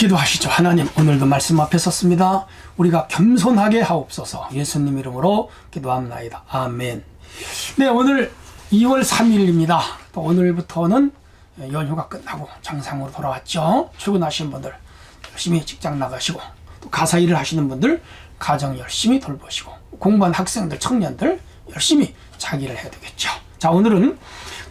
기도하시죠. 하나님, 오늘도 말씀 앞에 섰습니다. 우리가 겸손하게 하옵소서. 예수님 이름으로 기도합나이다. 아멘. 네, 오늘 2월 3일입니다. 또 오늘부터는 연휴가 끝나고 정상으로 돌아왔죠. 출근하시는 분들 열심히 직장 나가시고, 또 가사 일을 하시는 분들 가정 열심히 돌보시고, 공부한 학생들, 청년들 열심히 자기 일을 해야 되겠죠. 자, 오늘은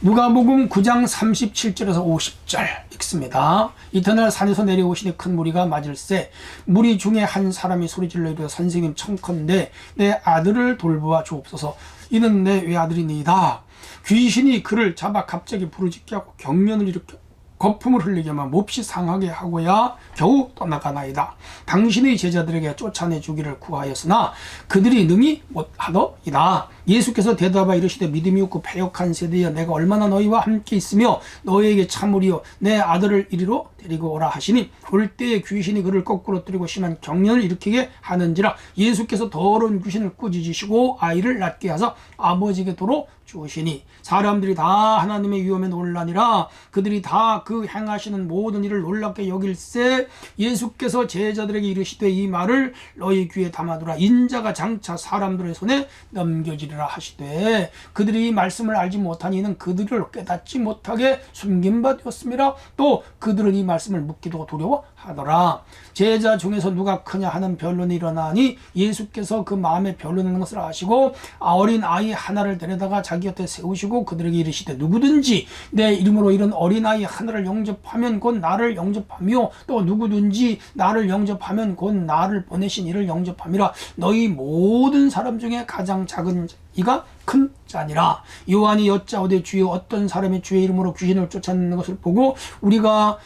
누가복음 9장 37절에서 50절 읽습니다. 이튿날 산에서 내려오시니 큰 무리가 맞을세 무리 중에 한 사람이 소리질러 이르되 선생님 청컨대 내 아들을 돌보아 주옵소서. 이는 내 외아들이니이다. 귀신이 그를 잡아 갑자기 부르짖게 하고 경련을 일으켜 거품을 흘리게 하며 몹시 상하게 하고야 겨우 떠나가나이다. 당신의 제자들에게 쫓아내 주기를 구하였으나 그들이 능히 못하더이다. 예수께서 대답하여 이르시되 믿음이 없고 패역한 세대여, 내가 얼마나 너희와 함께 있으며 너희에게 참으리요 내 아들을 이리로 데리고 오라 하시니 올 때에 귀신이 그를 거꾸로 뜨리고 심한 경련을 일으키게 하는지라. 예수께서 더러운 귀신을 꾸짖으시고 아이를 낫게 하사 아버지에게 도로 주시니 사람들이 다 하나님의 위엄에 놀라니라. 그들이 다 그 행하시는 모든 일을 놀랍게 여길세 예수께서 제자들에게 이르시되 이 말을 너희 귀에 담아두라. 인자가 장차 사람들의 손에 넘겨지리라 하시되 그들이 이 말씀을 알지 못하니 이는 그들을 깨닫지 못하게 숨긴 바 되었습니다. 또 그들은 이 말씀을 묻기도 두려워하더라. 제자 중에서 누가 크냐 하는 변론이 일어나니 예수께서 그 마음에 변론하는 것을 아시고 어린 아이 하나를 데려다가 자기 곁에 세우시고 그들에게 이르시되 누구든지 내 이름으로 이런 어린아이 하나를 영접하면 곧 나를 영접하며 또 누구든지 나를 영접하면 곧 나를 보내신 이를 영접함이라. 너희 모든 사람 중에 가장 작은 이가 큰 자니라. 요한이 여짜오되 주여 어떤 사람이 주의 이름으로 귀신을 쫓아내는 것을 보고 우리와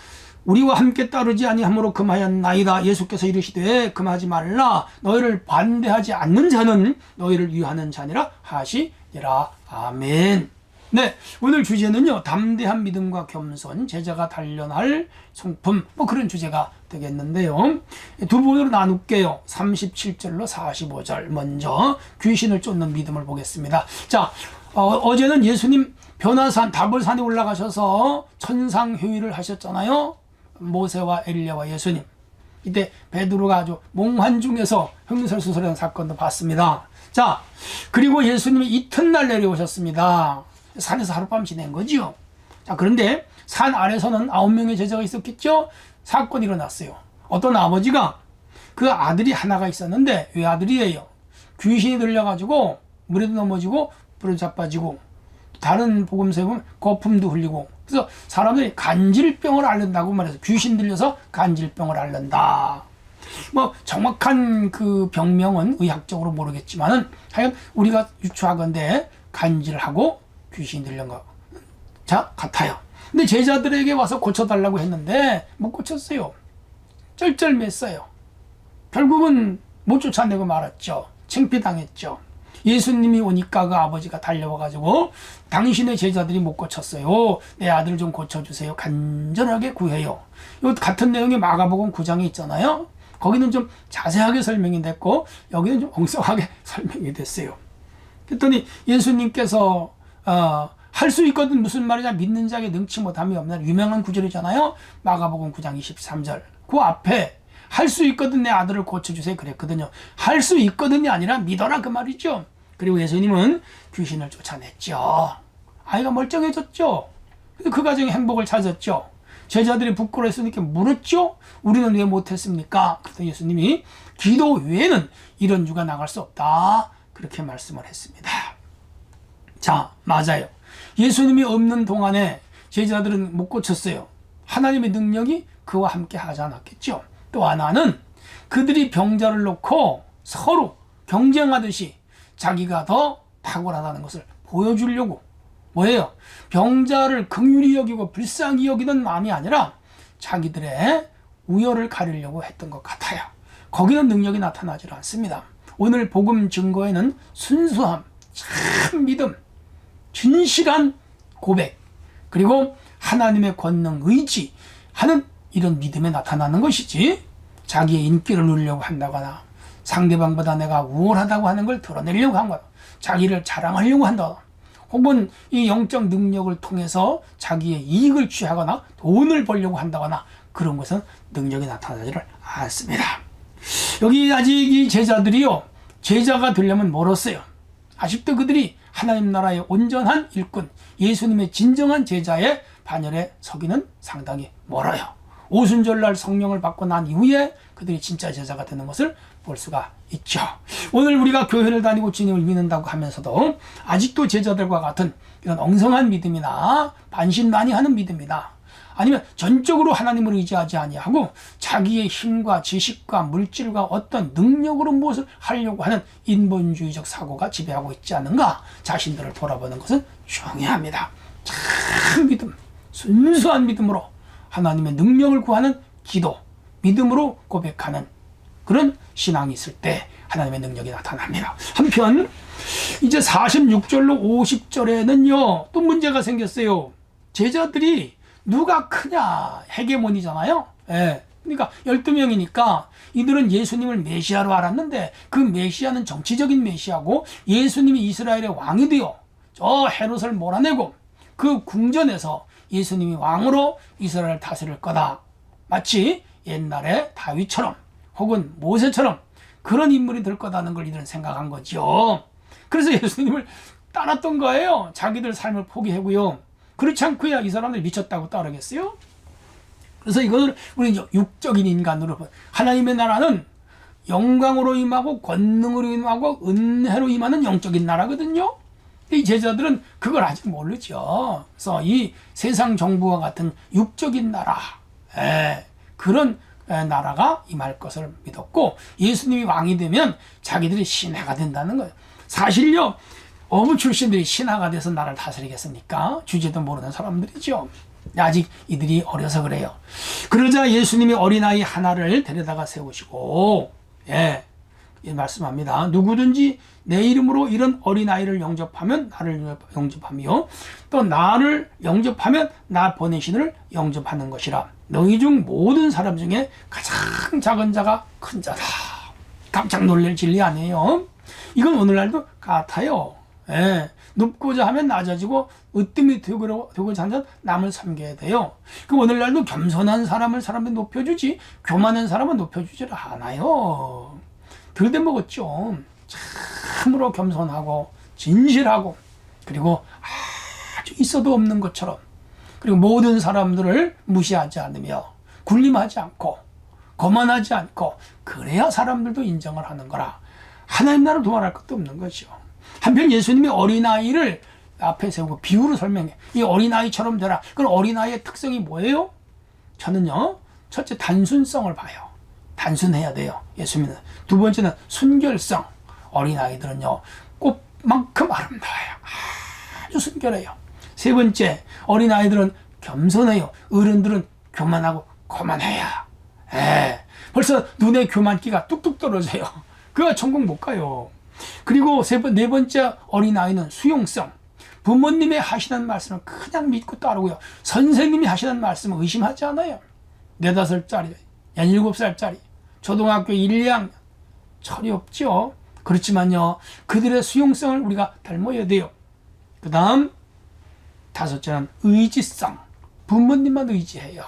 함께 따르지 아니함으로 금하였나이다. 예수께서 이르시되 금하지 말라. 너희를 반대하지 않는 자는 너희를 위하는 자니라 하시니라. 아멘. 네, 오늘 주제는요, 담대한 믿음과 겸손, 제자가 단련할 성품, 그런 주제가 되겠는데요. 두 부분으로 나눌게요. 37절로 45절. 먼저 귀신을 쫓는 믿음을 보겠습니다. 자, 어제는 예수님 변화산 다볼산에 올라가셔서 천상회의를 하셨잖아요. 모세와 엘리야와 예수님. 이때 베드로가 아주 몽환 중에서 흥설수설한 사건도 봤습니다. 자, 그리고 예수님이 이튿날 내려오셨습니다. 산에서 하룻밤 지낸 거지요. 자, 그런데 산 아래서는 9명의 제자가 있었겠죠. 사건이 일어났어요. 어떤 아버지가 그 아들이 하나가 있었는데 외아들이에요. 귀신이 들려가지고 물에도 넘어지고 불에 자빠지고 다른 복음서에 보면 거품도 흘리고, 그래서 사람들이 간질병을 앓는다고 말해서 귀신 들려서 간질병을 앓는다. 정확한 그 병명은 의학적으로 모르겠지만은 하여간 우리가 유추하건대 간질하고 귀신이 들린 거 자 같아요. 근데 제자들에게 와서 고쳐달라고 했는데 못 고쳤어요. 쩔쩔맸어요. 결국은 못 쫓아내고 말았죠. 창피당했죠. 예수님이 오니까 그 아버지가 달려와가지고 당신의 제자들이 못 고쳤어요. 내 아들 좀 고쳐주세요. 간절하게 구해요. 이 같은 내용이 마가복음 9장에 있잖아요. 거기는 좀 자세하게 설명이 됐고 여기는 좀 엉성하게 설명이 됐어요. 그랬더니 예수님께서 할 수 있거든 무슨 말이냐, 믿는 자에게 능치 못함이 없나, 유명한 구절이잖아요. 마가복음 9장 23절. 그 앞에 할 수 있거든 내 아들을 고쳐주세요 그랬거든요. 할 수 있거든이 아니라 믿어라 그 말이죠. 그리고 예수님은 귀신을 쫓아냈죠. 아이가 멀쩡해졌죠. 그 가정에 행복을 찾았죠. 제자들이 부끄러워했으니까 물었죠. 우리는 왜 못했습니까? 그랬더니 예수님이 기도 외에는 이런 유가 나갈 수 없다, 그렇게 말씀을 했습니다. 자, 맞아요. 예수님이 없는 동안에 제자들은 못 고쳤어요. 하나님의 능력이 그와 함께 하지 않았겠죠. 또 하나는 그들이 병자를 놓고 서로 경쟁하듯이 자기가 더 탁월하다는 것을 보여주려고, 뭐예요? 병자를 긍휼히 여기고 불쌍히 여기는 마음이 아니라 자기들의 우열을 가리려고 했던 것 같아요. 거기는 능력이 나타나지 않습니다. 오늘 복음 증거에는 순수함, 참 믿음, 진실한 고백, 그리고 하나님의 권능, 의지 하는 이런 믿음에 나타나는 것이지, 자기의 인기를 누리려고 한다거나 상대방보다 내가 우월하다고 하는 걸 드러내려고 한 거야, 자기를 자랑하려고 한다, 혹은 이 영적 능력을 통해서 자기의 이익을 취하거나 돈을 벌려고 한다거나 그런 것은 능력이 나타나지를 않습니다. 여기 아직 이 제자들이요, 제자가 되려면 멀었어요. 아직도 그들이 하나님 나라의 온전한 일꾼, 예수님의 진정한 제자의 반열에 서기는 상당히 멀어요. 오순절날 성령을 받고 난 이후에 그들이 진짜 제자가 되는 것을 볼 수가 있죠. 오늘 우리가 교회를 다니고 주님을 믿는다고 하면서도 아직도 제자들과 같은 이런 엉성한 믿음이나 반신반의하는 믿음이나 아니면 전적으로 하나님을 의지하지 아니하고 자기의 힘과 지식과 물질과 어떤 능력으로 무엇을 하려고 하는 인본주의적 사고가 지배하고 있지 않는가, 자신들을 돌아보는 것은 중요합니다. 참 믿음, 순수한 믿음으로 하나님의 능력을 구하는 기도, 믿음으로 고백하는 그런 신앙이 있을 때 하나님의 능력이 나타납니다. 한편 이제 46절로 50절에는요 또 문제가 생겼어요. 제자들이 누가 크냐, 헤게몬이잖아요. 예. 그러니까 12명이니까 이들은 예수님을 메시아로 알았는데 그 메시아는 정치적인 메시아고, 예수님이 이스라엘의 왕이 되어 저 헤롯을 몰아내고 그 궁전에서 예수님이 왕으로 이스라엘을 다스릴 거다. 마치 옛날에 다윗처럼 혹은 모세처럼 그런 인물이 될 거다는 걸 이들은 생각한 거죠. 그래서 예수님을 따랐던 거예요. 자기들 삶을 포기하고요. 그렇지 않고야 이 사람들이 미쳤다고 따르겠어요? 그래서 이것을 우리 육적인 인간으로, 하나님의 나라는 영광으로 임하고 권능으로 임하고 은혜로 임하는 영적인 나라거든요. 이 제자들은 그걸 아직 모르죠. 그래서 이 세상 정부와 같은 육적인 나라, 그런 나라가 임할 것을 믿었고, 예수님이 왕이 되면 자기들이 신하가 된다는 거예요. 사실요, 어부 출신들이 신하가 돼서 나라를 다스리겠습니까? 주제도 모르는 사람들이죠. 아직 이들이 어려서 그래요. 그러자 예수님이 어린아이 하나를 데려다가 세우시고, 말씀합니다. 누구든지 내 이름으로 이런 어린아이를 영접하면 나를 영접하며 또 나를 영접하면 나 보내신 이를 영접하는 것이라. 너희 중 모든 사람 중에 가장 작은 자가 큰 자다. 깜짝 놀랄 진리 아니에요? 이건 오늘날도 같아요. 높고자 하면 낮아지고 으뜸이 되고자 하면 남을 섬겨야 돼요. 그 오늘날도 겸손한 사람들이 높여주지 교만한 사람은 높여주지 않아요. 들대먹었죠. 참으로 겸손하고 진실하고, 그리고 아주 있어도 없는 것처럼, 그리고 모든 사람들을 무시하지 않으며 군림하지 않고 거만하지 않고, 그래야 사람들도 인정을 하는 거라. 하나님 나라를 도말할 것도 없는 거죠. 한편 예수님이 어린아이를 앞에 세우고 비유로 설명해. 이 어린아이처럼 되라. 그럼 어린아이의 특성이 뭐예요? 저는요, 첫째 단순성을 봐요. 단순해야 돼요, 예수님은. 두 번째는 순결성. 어린아이들은요 꽃만큼 아름다워요. 아주 순결해요. 세 번째, 어린아이들은 겸손해요. 어른들은 교만하고 거만해요. 벌써 눈에 교만기가 뚝뚝 떨어져요. 그가 천국 못 가요. 그리고 네 번째, 어린아이는 수용성. 부모님의 하시는 말씀을 그냥 믿고 따르고요. 선생님이 하시는 말씀을 의심하지 않아요. 4-5살짜리, 17살짜리, 초등학교 1, 2학년, 철이 없죠. 그렇지만요, 그들의 수용성을 우리가 닮아야 돼요. 그 다음 5째는 의지성. 부모님만 의지해요.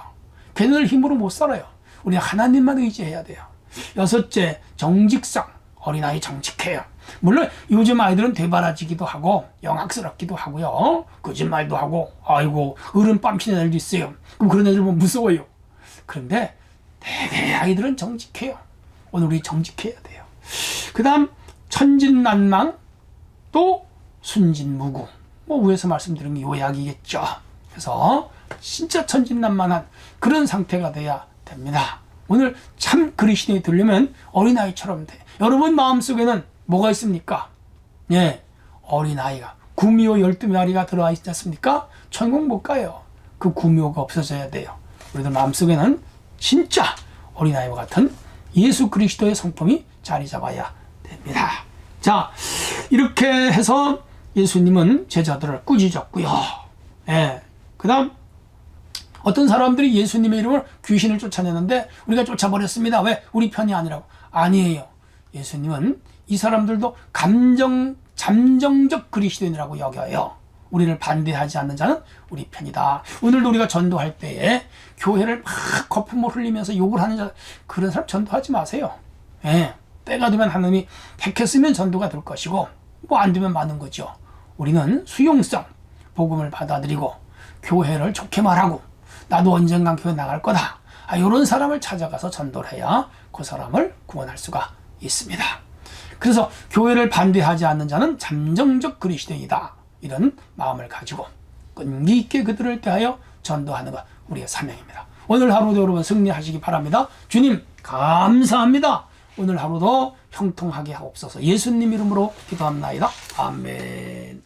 걔네들 힘으로 못 살아요. 우리 하나님만 의지해야 돼요. 6째, 정직성. 어린아이 정직해요. 물론 요즘 아이들은 되바라지기도 하고 영악스럽기도 하고요, 거짓말도 하고, 아이고 어른 뺨치는 애들도 있어요. 그럼 그런 애들 보면 무서워요. 그런데 대개 아이들은 정직해요. 오늘 우리 정직해야 돼요. 그 다음 천진난망, 또 순진무구. 위에서 말씀드린 게 요약이겠죠. 그래서 진짜 천진난만한 그런 상태가 돼야 됩니다. 오늘 참 그리스도인이 되려면 어린아이처럼 돼. 여러분 마음속에는 뭐가 있습니까? 어린아이가, 구미호 12마리가 들어와 있지 않습니까? 천국 못 가요. 그 구미호가 없어져야 돼요. 우리들 마음속에는 진짜 어린아이와 같은 예수 그리스도의 성품이 자리 잡아야 됩니다. 자, 이렇게 해서 예수님은 제자들을 꾸짖었고요. 그 다음 어떤 사람들이 예수님의 이름으로 귀신을 쫓아내는데 우리가 쫓아버렸습니다. 왜? 우리 편이 아니라고. 아니에요. 예수님은 이 사람들도 잠정적 그리스도인이라고 여겨요. 우리를 반대하지 않는 자는 우리 편이다. 오늘도 우리가 전도할 때에 교회를 막 거품을 흘리면서 욕을 하는 자, 그런 사람 전도하지 마세요. 예, 때가 되면 하나님이 택했으면 전도가 될 것이고 뭐 안 되면 마는 거죠. 우리는 수용성 복음을 받아들이고 교회를 좋게 말하고 나도 언젠간 교회 나갈 거다. 이런 사람을 찾아가서 전도를 해야 그 사람을 구원할 수가 있습니다. 그래서 교회를 반대하지 않는 자는 잠정적 그리스도인이다. 이런 마음을 가지고 끈기 있게 그들을 대하여 전도하는 것 우리의 사명입니다. 오늘 하루도 여러분 승리하시기 바랍니다. 주님 감사합니다. 오늘 하루도 형통하게 하옵소서. 예수님 이름으로 기도합나이다. 아멘.